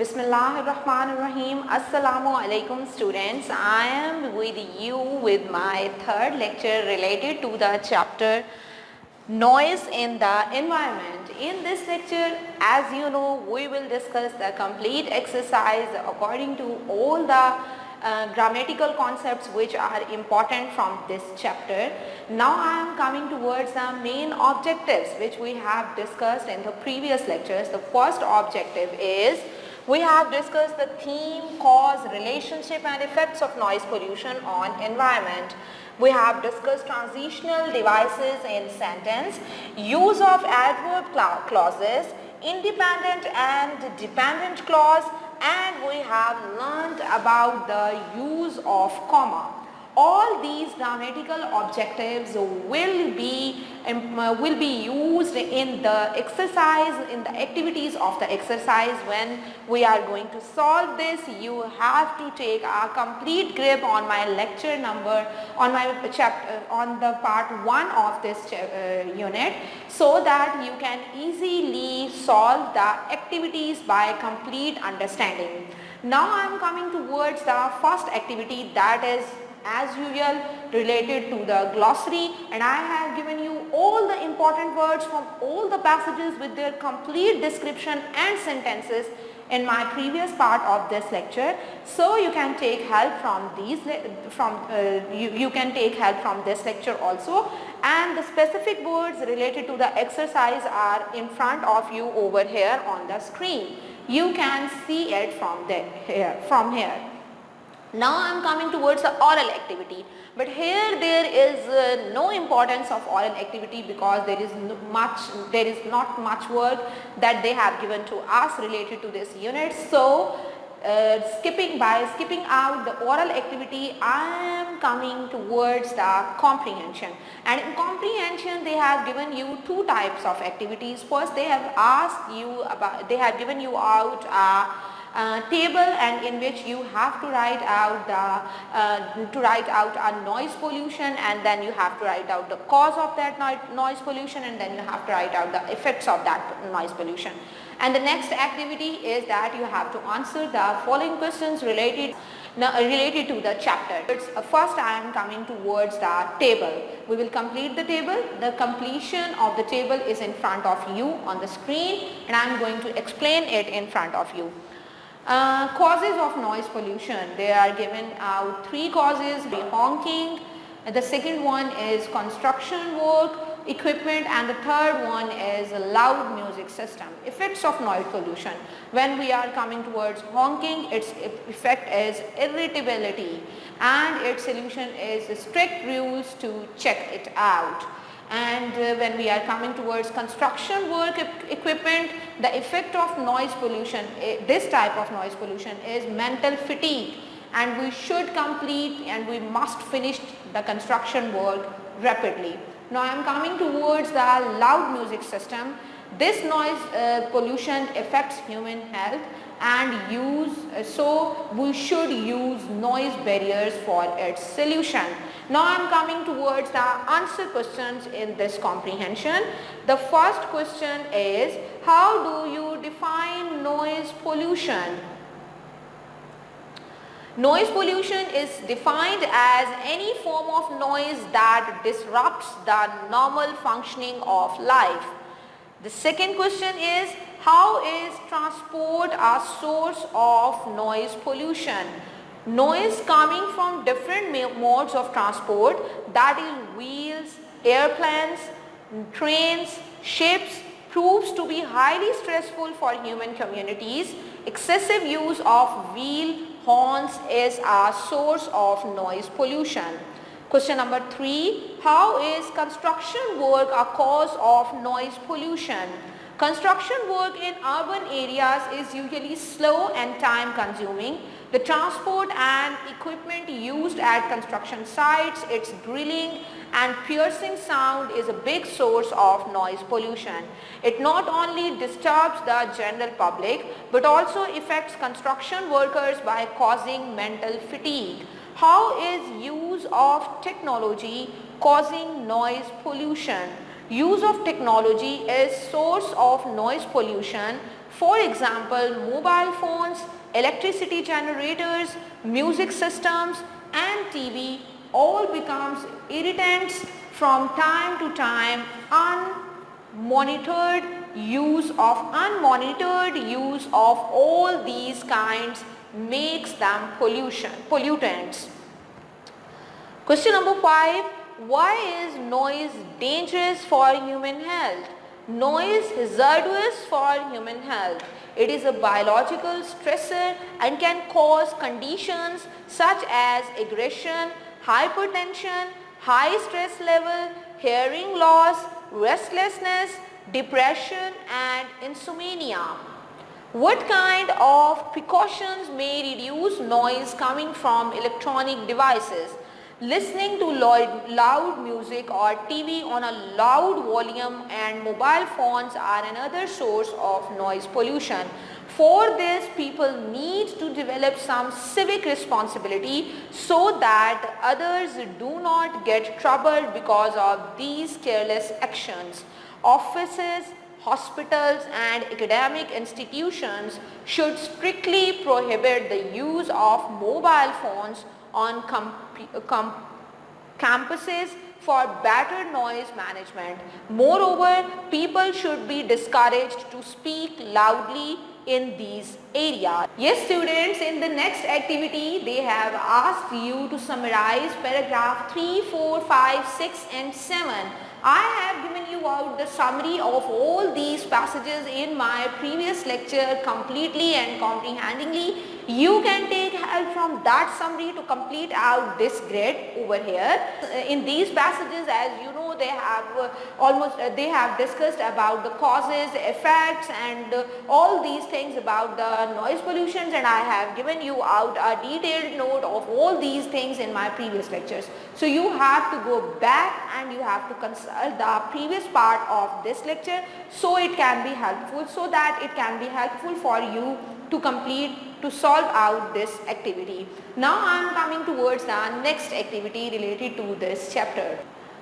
Bismillahirrahmanirrahim. Assalamu alaikum students. I am with you with my third lecture related to the chapter Noise in the Environment. In this lecture, as you know, we will discuss the complete exercise according to all the grammatical concepts which are important from this chapter. Now I am coming towards the main objectives which we have discussed in the previous lectures. The first objective is we have discussed the theme, cause, relationship and effects of noise pollution on environment. We have discussed transitional devices in sentence, use of adverb clauses, independent and dependent clause, and we have learned about the use of comma. All these grammatical objectives will be used in the exercise, in the activities of the exercise. When we are going to solve this, you have to take a complete grip on my lecture number, on my chapter, on the part 1 of this unit, so that you can easily solve the activities by complete understanding. Now I am coming towards the first activity, that is as usual related to the glossary, and I have given you all the important words from all the passages with their complete description and sentences in my previous part of this lecture. So you can take help from these you can take help from this lecture also, and the specific words related to the exercise are in front of you over here on the screen. You can see it from here. Now I am coming towards the oral activity, but here there is no importance of oral activity because there is not much work that they have given to us related to this unit. So skipping out the oral activity, I am coming towards the comprehension, and in comprehension they have given you two types of activities. First, they have given you out table, and in which you have to write out a noise pollution, and then you have to write out the cause of that noise pollution, and then you have to write out the effects of that noise pollution. And the next activity is that you have to answer the following questions related to the chapter. First I am coming towards the table. We will complete the table. The completion of the table is in front of you on the screen, and I am going to explain it in front of you. Causes of noise pollution. They are given out three causes: honking, the second one is construction work equipment, and the third one is loud music system. Effects of noise pollution. When we are coming towards honking, its effect is irritability, and its solution is strict rules to check it out. And when we are coming towards construction work equipment, the effect of noise pollution, this type of noise pollution, is mental fatigue, and we should complete and we must finish the construction work rapidly. Now I am coming towards the loud music system. This noise pollution affects human health, and so we should use noise barriers for its solution. Now I am coming towards the answer questions in this comprehension. The first question is, how do you define noise pollution? Noise pollution is defined as any form of noise that disrupts the normal functioning of life. The second question is, how is transport a source of noise pollution? Noise coming from different modes of transport, that is wheels, airplanes, trains, ships, proves to be highly stressful for human communities. Excessive use of wheel horns is a source of noise pollution. Question number 3, how is construction work a cause of noise pollution? Construction work in urban areas is usually slow and time consuming. The transport and equipment used at construction sites, its drilling and piercing sound is a big source of noise pollution. It not only disturbs the general public but also affects construction workers by causing mental fatigue. How is use of technology causing noise pollution? Use of technology is source of noise pollution. For example, mobile phones, electricity generators, music systems and TV all becomes irritants from time to time. Unmonitored use of all these kinds makes them pollutants. Question number 5. Why is noise dangerous for human health? Noise hazardous for human health. It is a biological stressor and can cause conditions such as aggression, hypertension, high stress level, hearing loss, restlessness, depression and insomnia. What kind of precautions may reduce noise coming from electronic devices? Listening to loud music or TV on a loud volume and mobile phones are another source of noise pollution. For this, people need to develop some civic responsibility so that others do not get troubled because of these careless actions. Offices, hospitals and academic institutions should strictly prohibit the use of mobile phones on campuses for better noise management. Moreover, people should be discouraged to speak loudly in these areas. Yes students, in the next activity they have asked you to summarize paragraph 3, 4, 5, 6 and 7. I have given you out the summary of all these passages in my previous lecture completely and comprehendingly. You can take help from that summary to complete out this grid over here. In these passages, as you know, they have discussed about the causes, effects and all these things about the noise pollutions, and I have given you out a detailed note of all these things in my previous lectures. So you have to go back and you have to consult the previous part of this lecture so it can be helpful, for you to solve out this activity. Now I am coming towards the next activity related to this chapter.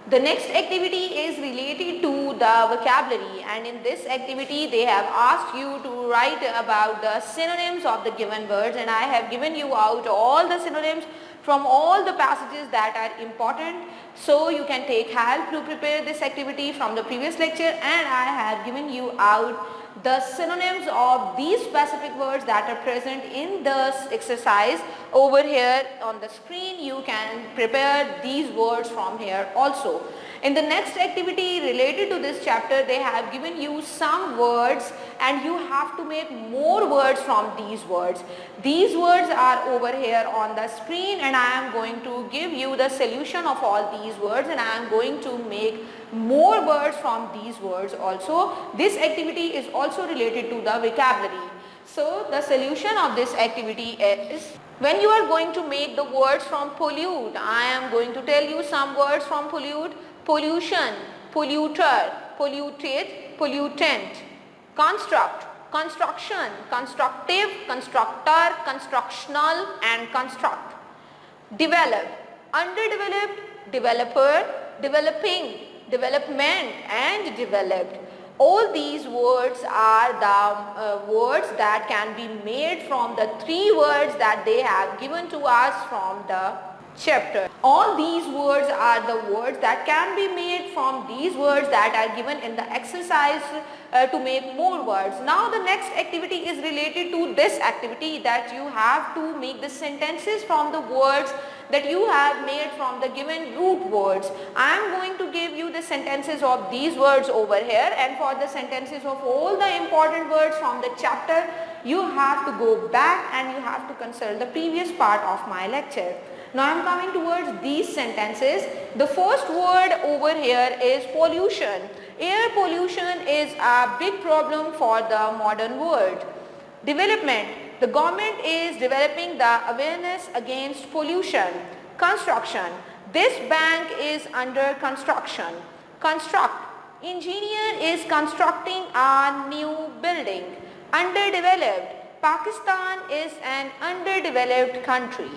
The next activity is related to the vocabulary, and in this activity they have asked you to write about the synonyms of the given words, and I have given you out all the synonyms from all the passages that are important. So you can take help to prepare this activity from the previous lecture, and I have given you out the synonyms of these specific words that are present in this exercise over here on the screen. You can prepare these words from here also. In the next activity related to this chapter, they have given you some words and you have to make more words from these words. These words are over here on the screen, and I am going to give you the solution of all these words, and I am going to make more words from these words also. This activity is also related to the vocabulary. So the solution of this activity is, when you are going to make the words from pollute, I am going to tell you some words from pollute: pollution, polluter, polluted, pollutant, construct, construction, constructive, constructor, constructional and construct. Develop, underdeveloped, developer, developing, development and developed. All these words are the words that can be made from the three words that they have given to us from the chapter. All these words are the words that can be made from these words that are given in the exercise to make more words. Now the next activity is related to this activity, that you have to make the sentences from the words that you have made from the given root words. I am going to give you the sentences of these words over here, and for the sentences of all the important words from the chapter, you have to go back and you have to consult the previous part of my lecture. Now I am coming towards these sentences. The first word over here is pollution. Air pollution is a big problem for the modern world. Development. The government is developing the awareness against pollution. Construction. This bank is under construction. Construct. Engineer is constructing a new building. Underdeveloped. Pakistan is an underdeveloped country.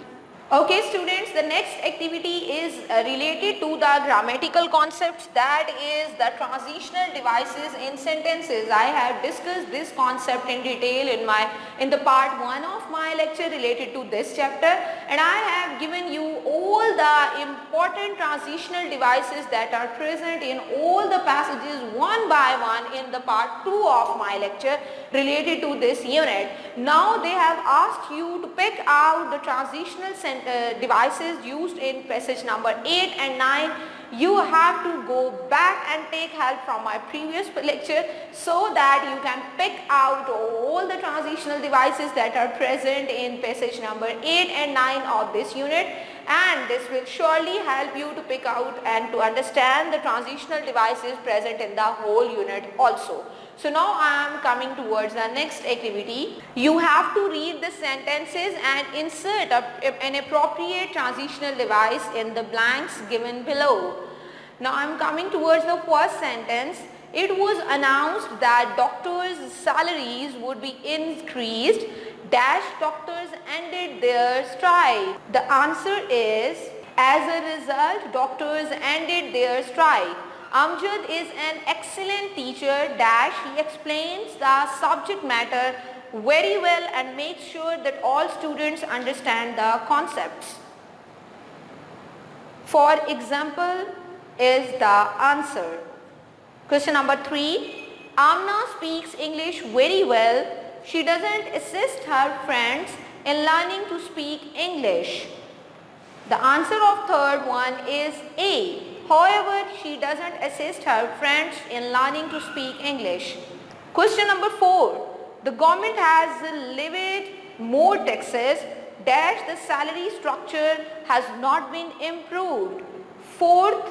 Okay students, the next activity is related to the grammatical concepts, that is the transitional devices in sentences. I have discussed this concept in detail in the part 1 of my lecture related to this chapter, and I have given you all the important transitional devices that are present in all the passages one by one in the part 2 of my lecture related to this unit. Now they have asked you to pick out the transitional devices used in passage number 8 and 9. You have to go back and take help from my previous lecture so that you can pick out all the transitional devices that are present in passage number 8 and 9 of this unit, and this will surely help you to pick out and to understand the transitional devices present in the whole unit also. So now I am coming towards the next activity. You have to read the sentences and insert an appropriate transitional device in the blanks given below. Now I am coming towards the first sentence. It was announced that doctors' salaries would be increased. Dash doctors ended their strike. The answer is, as a result, doctors ended their strike. Amjad is an excellent teacher. Dash, he explains the subject matter very well and makes sure that all students understand the concepts. For example is the answer. Question number 3. Amna speaks English very well. She doesn't assist her friends in learning to speak English. The answer of third one is A. However, she doesn't assist her friends in learning to speak English. Question number 4. The government has levied more taxes. Dash, the salary structure has not been improved. Fourth,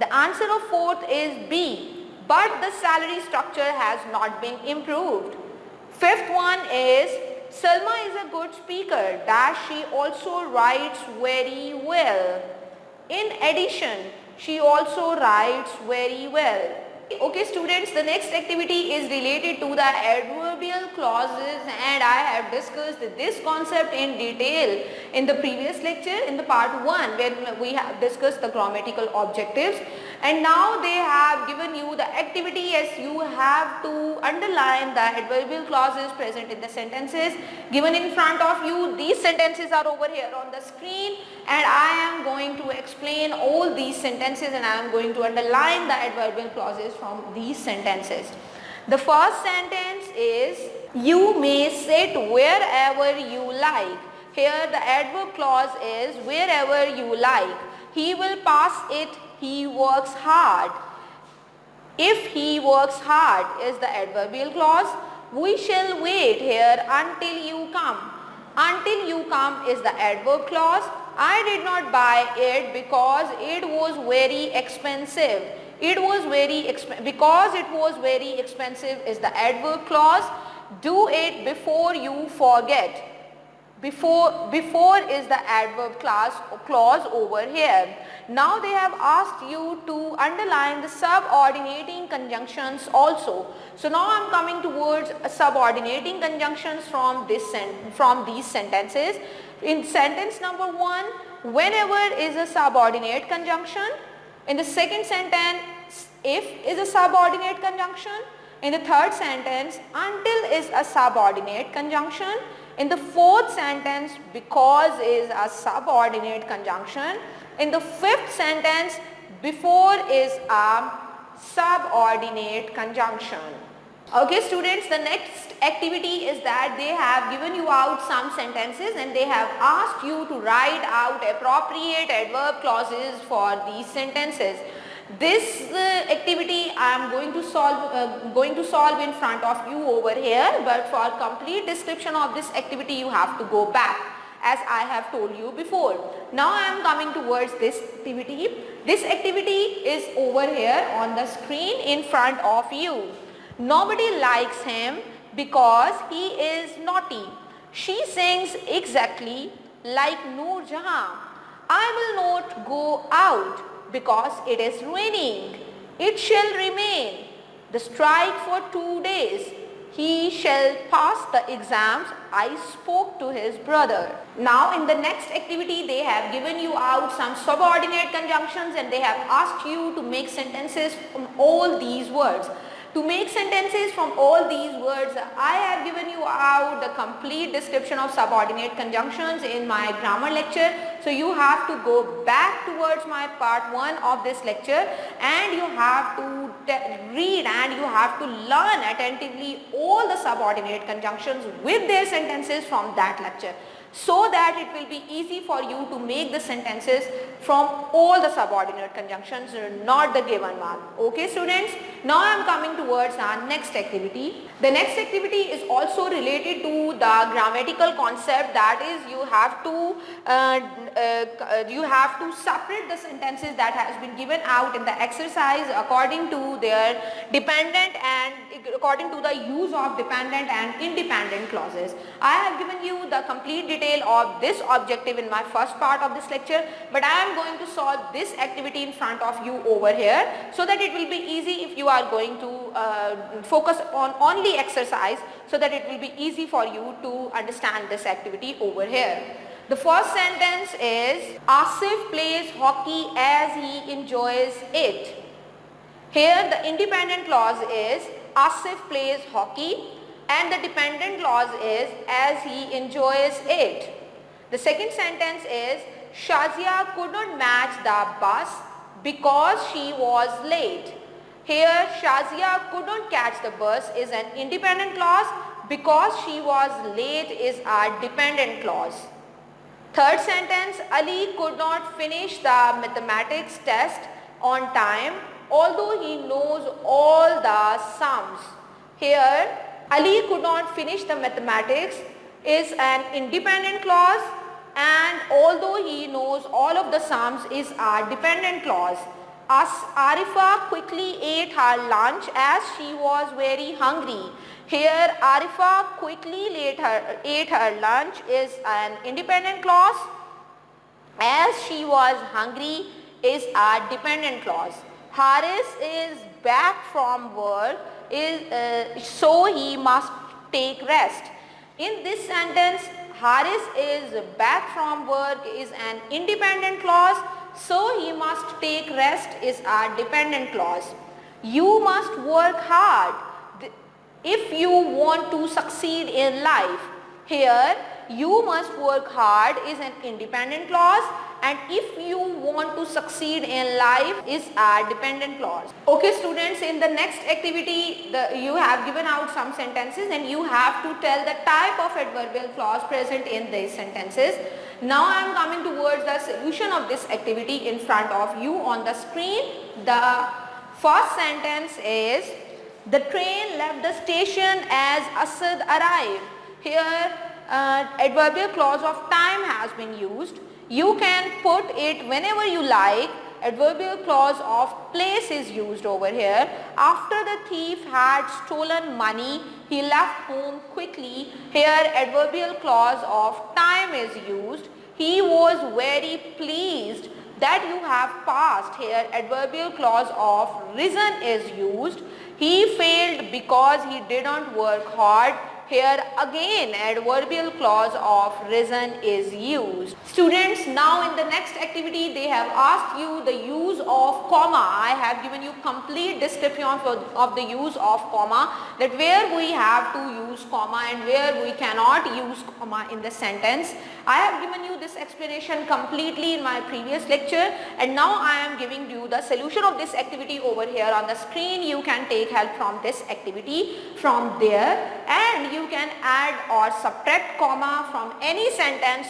the answer of fourth is B. But the salary structure has not been improved. Fifth one is Salma is a good speaker. Dash, she also writes very well. In addition, she also writes very well. Okay students, the next activity is related to the adverbial clauses, and I have discussed this concept in detail in the previous lecture in the part 1 when we have discussed the grammatical objectives, and now they have given you the activity as you have to underline the adverbial clauses present in the sentences given in front of you. These sentences are over here on the screen, and I am going to explain all these sentences and I am going to underline the adverbial clauses from these sentences. The first sentence is, you may sit wherever you like. Here the adverb clause is wherever you like. He will pass it, he works hard. If he works hard is the adverbial clause. We shall wait here until you come. Until you come is the adverb clause. I did not buy it because it was very expensive. Because it was very expensive is the adverb clause. Do it before you forget. Before is the adverb clause over here. Now they have asked you to underline the subordinating conjunctions also. So now I am coming towards subordinating conjunctions from these sentences. In sentence number 1, whenever is a subordinate conjunction. In the second sentence, if is a subordinate conjunction. In the third sentence, until is a subordinate conjunction. In the fourth sentence, because is a subordinate conjunction. In the fifth sentence, before is a subordinate conjunction. Okay students, the next activity is that they have given you out some sentences and they have asked you to write out appropriate adverb clauses for these sentences. This activity I am going to solve in front of you over here, but for complete description of this activity you have to go back as I have told you before. Now I am coming towards this activity. This activity is over here on the screen in front of you. Nobody likes him because he is naughty. She sings exactly like Noor Jahan. I will not go out because it is raining. It shall remain the strike for 2 days. he shall pass the exams, I spoke to his brother. Now in the next activity they have given you out some subordinate conjunctions and they have asked you to make sentences from all these words. To make sentences from all these words, I have given you out the complete description of subordinate conjunctions in my grammar lecture. So you have to go back towards my part 1 of this lecture and you have to read and you have to learn attentively all the subordinate conjunctions with their sentences from that lecture, so that it will be easy for you to make the sentences from all the subordinate conjunctions, not the given one. Okay students, now I am coming towards our next activity. The next activity is also related to the grammatical concept, that is you have to separate the sentences that has been given out in the exercise according to their dependent and according to the use of dependent and independent clauses. I have given you the complete detail of this objective in my first part of this lecture, but I am going to solve this activity in front of you over here so that it will be easy if you are going to focus on only exercise, so that it will be easy for you to understand this activity over here. The first sentence is Asif plays hockey as he enjoys it. Here the independent clause is Asif plays hockey and the dependent clause is as he enjoys it. The second sentence is Shazia could not match the bus because she was late. Here Shazia could not catch the bus is an independent clause, because she was late is a dependent clause. Third sentence, Ali could not finish the mathematics test on time although he knows all the sums. Here Ali could not finish the mathematics is an independent clause and although he knows all of the sums is a dependent clause. Arifa quickly ate her lunch as she was very hungry. Here Arifa quickly ate her lunch is an independent clause. As she was hungry is a dependent clause. Haris is back from work so he must take rest. In this sentence, Haris is back from work is an independent clause, so he must take rest is a dependent clause. You must work hard if you want to succeed in life. Here, you must work hard is an independent clause and if you want to succeed in life is a dependent clause. Okay students, in the next activity you have given out some sentences and you have to tell the type of adverbial clause present in these sentences. Now I am coming towards the solution of this activity in front of you on the screen. The first sentence is the train left the station as Asad arrived. Here adverbial clause of time has been used. You can put it whenever you like. Adverbial clause of place is used over here. After the thief had stolen money, he left home quickly. Here adverbial clause of time is used. He was very pleased that you have passed. Here adverbial clause of risen is used. He failed because he did not work hard. Here again adverbial clause of risen is used. Students, now in the next activity they have asked you the use of comma. I have given you complete description of the use of comma, that where we have to use comma and where we cannot use comma in the sentence. I have given you this explanation completely in my previous lecture and now I am giving you the solution of this activity over here on the screen. You can take help from this activity from there and you can add or subtract comma from any sentence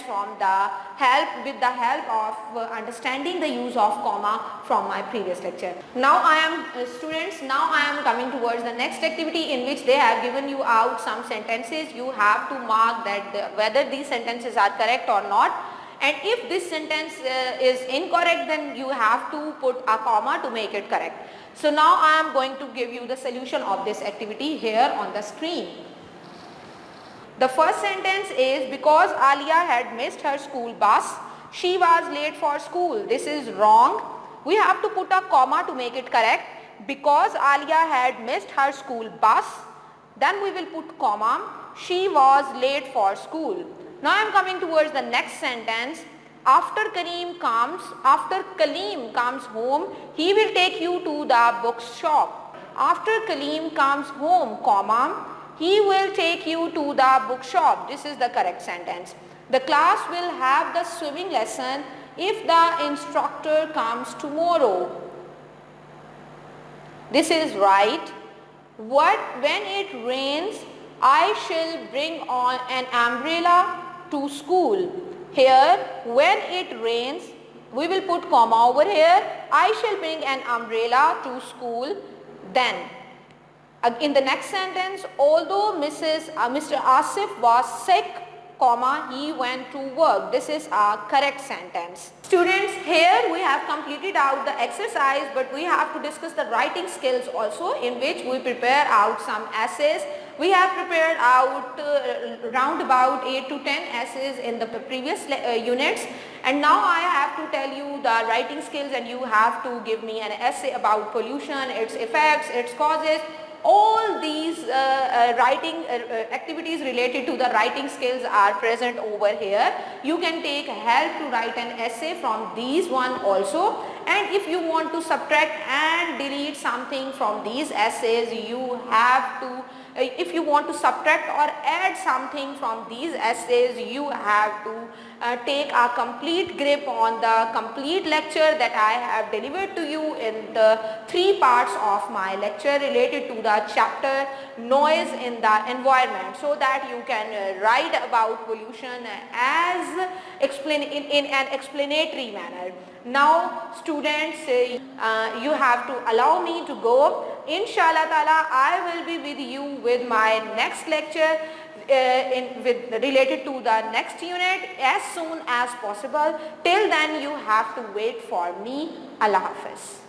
with the help of understanding the use of comma from my previous lecture. Now I am students, now I am coming towards the next activity in which they have given you out some sentences. You have to mark that whether these sentences are correct or not, and if this sentence is incorrect then you have to put a comma to make it correct. So now I am going to give you the solution of this activity here on the screen. The first sentence is because Alia had missed her school bus, she was late for school. This is wrong. We have to put a comma to make it correct. Because Alia had missed her school bus, Then we will put comma. She was late for school. Now I am coming towards the next sentence. After Kaleem comes home, he will take you to the bookshop. After Kaleem comes home, comma, he will take you to the bookshop. This is the correct sentence. The class will have the swimming lesson if the instructor comes tomorrow. This is right. When it rains, I shall bring on an umbrella to school. Here, when it rains, we will put comma over here. I shall bring an umbrella to school. Then, in the next sentence, although Mr. Asif was sick, comma, he went to work. This is a correct sentence. Students, here we have completed out the exercise, but we have to discuss the writing skills also, in which we prepare out some essays. We have prepared out round about 8 to 10 essays in the previous units, and now I have to tell you the writing skills, and you have to give me an essay about pollution, its effects, its causes. All these writing activities related to the writing skills are present over here. You can take help to write an essay from these one also, and if you want to subtract and delete something from these essays, you have to if you want to subtract or add something from these essays, you have to take a complete grip on the complete lecture that I have delivered to you in the 3 parts of my lecture related to the chapter noise in the environment, so that you can write about pollution as in an explanatory manner. Now students, you have to allow me to go. Inshallah ta'ala, I will be with you with my next lecture related to the next unit as soon as possible. Till then, you have to wait for me. Allah Hafiz.